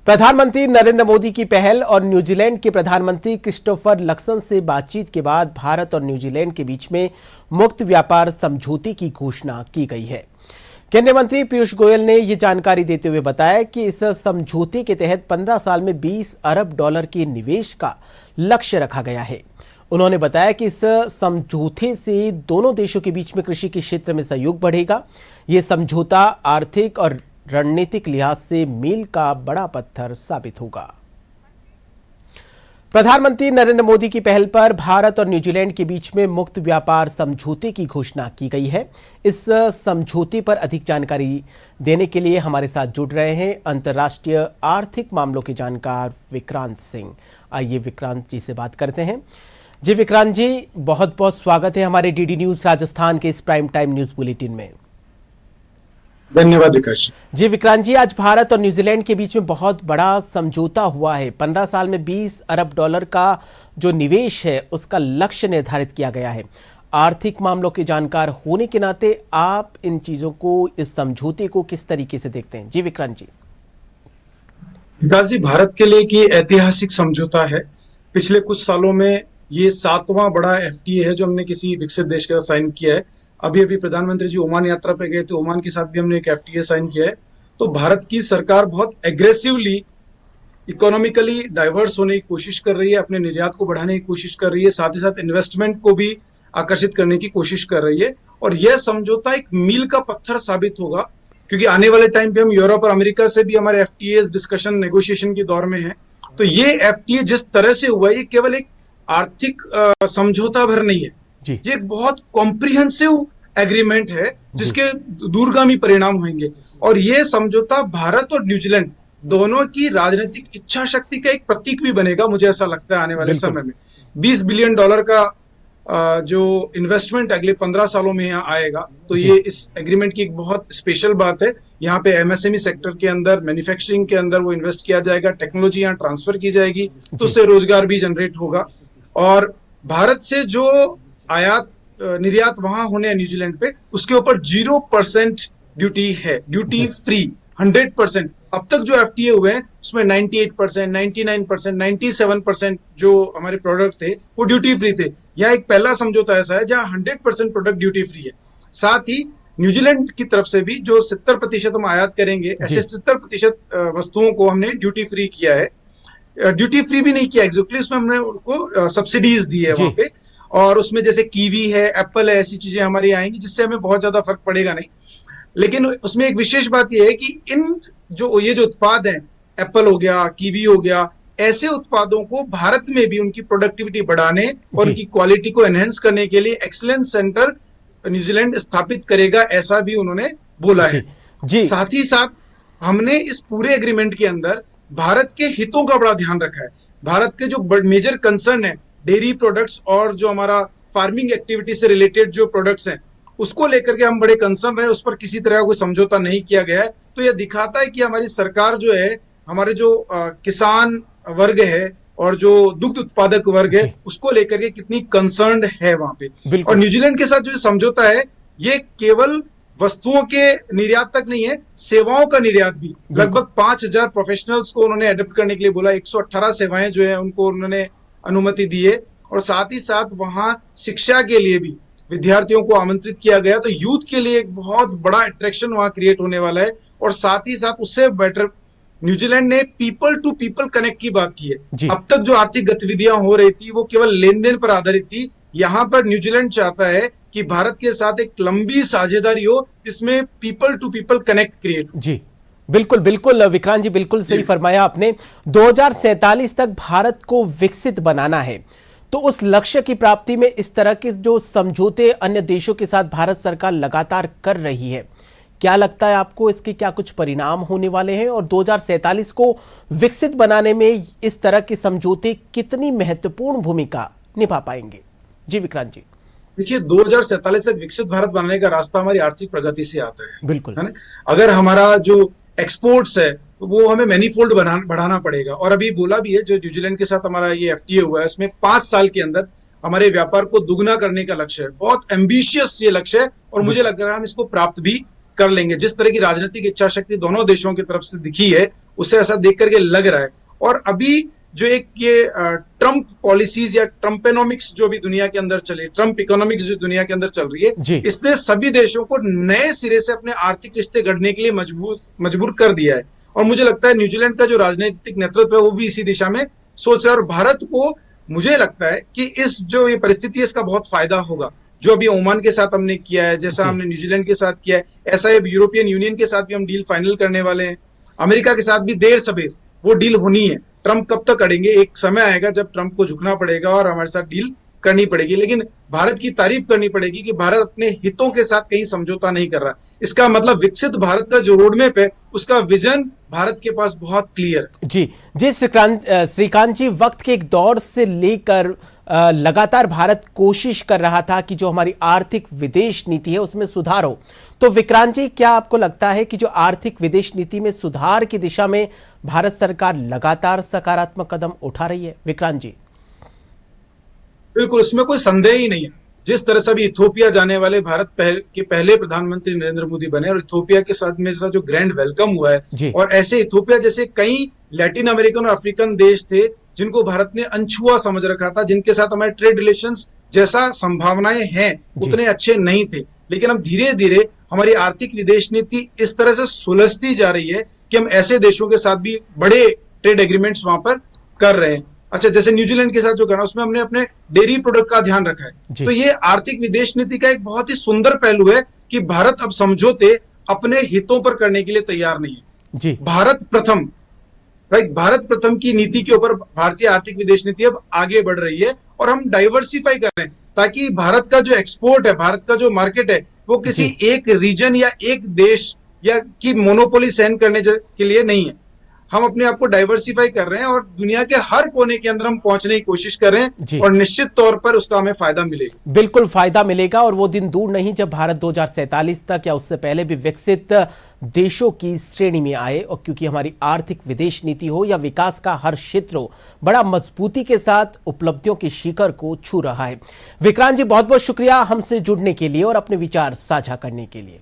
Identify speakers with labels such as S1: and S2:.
S1: प्रधानमंत्री नरेंद्र मोदी की पहल और न्यूजीलैंड के प्रधानमंत्री क्रिस्टोफर लक्सन से बातचीत के बाद भारत और न्यूजीलैंड के बीच में मुक्त व्यापार समझौते की घोषणा की गई है। केंद्रीय मंत्री पीयूष गोयल ने ये जानकारी देते हुए बताया कि इस समझौते के तहत 15 साल में 20 अरब डॉलर के निवेश का लक्ष्य रखा गया है। उन्होंने बताया कि इस समझौते से दोनों देशों के बीच में कृषि के क्षेत्र में सहयोग बढ़ेगा। ये समझौता आर्थिक और रणनीतिक लिहाज से मील का बड़ा पत्थर साबित होगा। प्रधानमंत्री नरेंद्र मोदी की पहल पर भारत और न्यूजीलैंड के बीच में मुक्त व्यापार समझौते की घोषणा की गई है। इस समझौते पर अधिक जानकारी देने के लिए हमारे साथ जुड़ रहे हैं अंतर्राष्ट्रीय आर्थिक मामलों के जानकार विक्रांत सिंह। आइए विक्रांत जी से बात करते हैं। जी विक्रांत जी, बहुत बहुत स्वागत है हमारे डीडी न्यूज राजस्थान के इस प्राइम टाइम न्यूज बुलेटिन में।
S2: धन्यवाद विकास
S1: जी। विक्रांत जी, आज भारत और न्यूजीलैंड के बीच में बहुत बड़ा समझौता हुआ है। 15 साल में 20 अरब डॉलर का जो निवेश है उसका लक्ष्य निर्धारित किया गया है। आर्थिक मामलों के जानकार होने के नाते आप इन चीजों को, इस समझौते को किस तरीके से देखते हैं? जी विक्रांत जी।
S2: विकास जी, भारत के लिए की ऐतिहासिक समझौता है। पिछले कुछ सालों में ये 7वां बड़ा एफटीए है जो हमने किसी विकसित देश के साथ साइन किया है। अभी प्रधानमंत्री जी ओमान यात्रा पे गए थे, ओमान के साथ भी हमने एक एफटीए साइन किया है। तो भारत की सरकार बहुत एग्रेसिवली इकोनॉमिकली डाइवर्स होने की कोशिश कर रही है, अपने निर्यात को बढ़ाने की कोशिश कर रही है, साथ ही साथ इन्वेस्टमेंट को भी आकर्षित करने की कोशिश कर रही है। और यह समझौता एक मील का पत्थर साबित होगा, क्योंकि आने वाले टाइम पे हम यूरोप और अमेरिका से भी हमारे एफटीए डिस्कशन नेगोशिएशन के दौर में है। तो ये एफटीए जिस तरह से हुआ, ये केवल एक आर्थिक समझौता भर नहीं है, ये एक बहुत कॉम्प्रिहेंसिव एग्रीमेंट है जिसके दूरगामी परिणाम होंगे। और ये समझौता भारत और न्यूजीलैंड दोनों की राजनीतिक इच्छा शक्ति का एक प्रतीक भी बनेगा, मुझे ऐसा लगता है। आने वाले समय में 20 बिलियन डॉलर का जो इन्वेस्टमेंट अगले 15 सालों में यहाँ आएगा, तो ये इस एग्रीमेंट की एक बहुत स्पेशल बात है। यहाँ पे एमएसएमई सेक्टर के अंदर, मैन्युफैक्चरिंग के अंदर वो इन्वेस्ट किया जाएगा, टेक्नोलॉजी यहाँ ट्रांसफर की जाएगी, तो उससे रोजगार भी जनरेट होगा। और भारत से जो आयात निर्यात वहां होने हैं न्यूजीलैंड पे, उसके ऊपर 0% ड्यूटी है, ड्यूटी फ्री 100%। अब तक जो एफटीए हुए हैं उसमें 98%, 99%, 97% जो हमारे प्रोडक्ट थे वो ड्यूटी फ्री थे। यह एक पहला समझौता ऐसा है जहां 100% प्रोडक्ट ड्यूटी फ्री है। साथ ही न्यूजीलैंड की तरफ से भी जो 70% हम आयात करेंगे, ऐसे 70% वस्तुओं को हमने ड्यूटी फ्री किया है। ड्यूटी फ्री भी नहीं किया एग्जैक्टली, उसमें हमने उनको सब्सिडीज दी है वहां पे। और उसमें जैसे कीवी है, एप्पल है, ऐसी चीजें हमारी आएंगी जिससे हमें बहुत ज्यादा फर्क पड़ेगा नहीं। लेकिन उसमें एक विशेष बात यह है कि ये जो उत्पाद हैं, एप्पल हो गया, कीवी हो गया, ऐसे उत्पादों को भारत में भी उनकी प्रोडक्टिविटी बढ़ाने और उनकी क्वालिटी को एनहेंस करने के लिए एक्सीलेंस सेंटर न्यूजीलैंड स्थापित करेगा, ऐसा भी उन्होंने बोला है। साथ ही साथ हमने इस पूरे एग्रीमेंट के अंदर भारत के हितों का बड़ा ध्यान रखा है। भारत के जो मेजर कंसर्न है, डेयरी प्रोडक्ट्स और जो हमारा फार्मिंग एक्टिविटी से रिलेटेड जो प्रोडक्ट्स हैं, उसको लेकर के हम बड़े कंसर्न रहे, उस पर किसी तरह का कोई समझौता नहीं किया गया है। तो यह दिखाता है कि हमारी सरकार जो है, हमारे जो किसान वर्ग है और जो दुग्ध उत्पादक वर्ग है, उसको लेकर के कितनी कंसर्न्ड है वहां पे। और न्यूजीलैंड के साथ जो समझौता है, ये केवल वस्तुओं के निर्यात तक नहीं है, सेवाओं का निर्यात भी। लगभग 5000 प्रोफेशनल्स को उन्होंने एडप्ट करने के लिए बोला, 118 सेवाएं जो है उनको उन्होंने अनुमति दी है। और साथ ही साथ वहां शिक्षा के लिए भी विद्यार्थियों को आमंत्रित किया गया, तो यूथ के लिए एक बहुत बड़ा अट्रैक्शन वहां क्रिएट होने वाला है। और साथ ही साथ उससे बेटर न्यूजीलैंड ने पीपल टू पीपल कनेक्ट की बात की है। अब तक जो आर्थिक गतिविधियां हो रही थी वो केवल लेन देन पर आधारित थी। यहाँ पर न्यूजीलैंड चाहता है कि भारत के साथ एक लंबी साझेदारी हो जिसमें people to people connect create हो।
S1: जी बिल्कुल बिल्कुल विक्रांत जी, बिल्कुल सही फरमाया आपने। 2047 तक भारत को विकसित बनाना है, तो उस लक्ष्य की प्राप्ति में इस तरह के जो समझौते अन्य देशों के साथ भारत सरकार लगातार कर रही है, क्या लगता है आपको इसके क्या कुछ परिणाम होने वाले हैं? और 2047 को विकसित बनाने में इस तरह के समझौते कितनी महत्वपूर्ण भूमिका निभा पाएंगे? जी विक्रांत जी।
S2: देखिए, 2047 तक विकसित भारत बनाने का रास्ता हमारी आर्थिक प्रगति से आता है।
S1: बिल्कुल,
S2: है ना? अगर हमारा जो एक्सपोर्ट्स है वो हमें मैनीफोल्ड बढ़ाना पड़ेगा। और अभी बोला भी है, जो न्यूजीलैंड के साथ हमारा ये एफटीए हुआ है, इसमें 5 साल के अंदर हमारे व्यापार को दुगना करने का लक्ष्य है। बहुत एम्बिशियस ये लक्ष्य है और मुझे लग रहा है हम इसको प्राप्त भी कर लेंगे। जिस तरह की राजनीतिक इच्छा शक्ति दोनों देशों की तरफ से दिखी है, उससे ऐसा देख करके लग रहा है। और अभी जो एक ये ट्रम्प पॉलिसीज या ट्रम्पेनोमिक्स जो भी दुनिया के अंदर चले, ट्रम्प इकोनॉमिक्स जो दुनिया के अंदर चल रही है, इसने सभी देशों को नए सिरे से अपने आर्थिक रिश्ते गढ़ने के लिए मजबूर कर दिया है। और मुझे लगता है न्यूजीलैंड का जो राजनीतिक नेतृत्व है वो भी इसी दिशा में सोच रहा है। और भारत को मुझे लगता है कि इस जो ये परिस्थिति है इसका बहुत फायदा होगा। जो अभी ओमान के साथ हमने किया है, जैसा हमने न्यूजीलैंड के साथ किया है, ऐसा ही यूरोपियन यूनियन के साथ भी हम डील फाइनल करने वाले हैं। अमेरिका के साथ भी देर सबेर वो डील होनी है। ट्रंप कब तक अड़ेंगे? एक समय आएगा जब ट्रंप को झुकना पड़ेगा और हमारे साथ डील करनी पड़ेगी। लेकिन भारत की तारीफ करनी पड़ेगी कि भारत अपने हितों के साथ कहीं समझौता नहीं कर रहा। इसका मतलब विकसित भारत का जो रोडमैप है उसका विजन भारत के पास बहुत क्लियर है।
S1: जी श्रीकांत जी, वक्त के एक दौर से लेकर लगातार भारत कोशिश कर रहा था कि जो हमारी आर्थिक विदेश नीति है उसमें सुधार हो। तो विक्रांत जी, क्या आपको लगता है कि जो आर्थिक विदेश नीति में सुधार की दिशा में भारत सरकार लगातार सकारात्मक कदम उठा रही है? विक्रांत जी।
S2: बिल्कुल, इसमें कोई संदेह ही नहीं है। जिस तरह से अभी इथोपिया जाने वाले भारत के पहले प्रधानमंत्री नरेंद्र मोदी बने और इथोपिया के साथ में जो ग्रैंड वेलकम हुआ है, और ऐसे इथोपिया जैसे कई लैटिन अमेरिकन और अफ्रीकन देश थे जिनको भारत ने अनछुआ समझ रखा था, जिनके साथ हमारे ट्रेड रिलेशंस जैसा संभावनाएं हैं उतने अच्छे नहीं थे। लेकिन अब धीरे धीरे हमारी आर्थिक विदेश नीति इस तरह से सुलझती जा रही है कि हम ऐसे देशों के साथ भी बड़े ट्रेड एग्रीमेंट्स वहां पर कर रहे हैं। अच्छा, जैसे न्यूजीलैंड के साथ जो करना उसमें हमने अपने डेयरी प्रोडक्ट का ध्यान रखा है। तो ये आर्थिक विदेश नीति का एक बहुत ही सुंदर पहलू है कि भारत अब समझौते अपने हितों पर करने के लिए तैयार नहीं है।
S1: जी,
S2: भारत प्रथम, राइट, भारत प्रथम की नीति के ऊपर भारतीय आर्थिक विदेश नीति अब आगे बढ़ रही है और हम डाइवर्सिफाई कर रहे हैं ताकि भारत का जो एक्सपोर्ट है, भारत का जो मार्केट है, वो किसी एक रीजन या एक देश या की मोनोपोली सहन करने के लिए नहीं है। हम अपने आप को डाइवर्सिफाई कर रहे हैं और दुनिया के हर कोने के अंदर हम पहुंचने की कोशिश कर रहे हैं और निश्चित तौर पर उसका हमें फायदा मिलेगा।
S1: बिल्कुल फायदा मिलेगा और वो दिन दूर नहीं जब भारत 2047 तक या उससे पहले भी विकसित देशों की श्रेणी में आए। और क्योंकि हमारी आर्थिक विदेश नीति हो या विकास का हर क्षेत्र हो, बड़ा मजबूती के साथ उपलब्धियों के शिखर को छू रहा है। विक्रांत जी, बहुत बहुत शुक्रिया हमसे जुड़ने के लिए और अपने विचार साझा करने के लिए।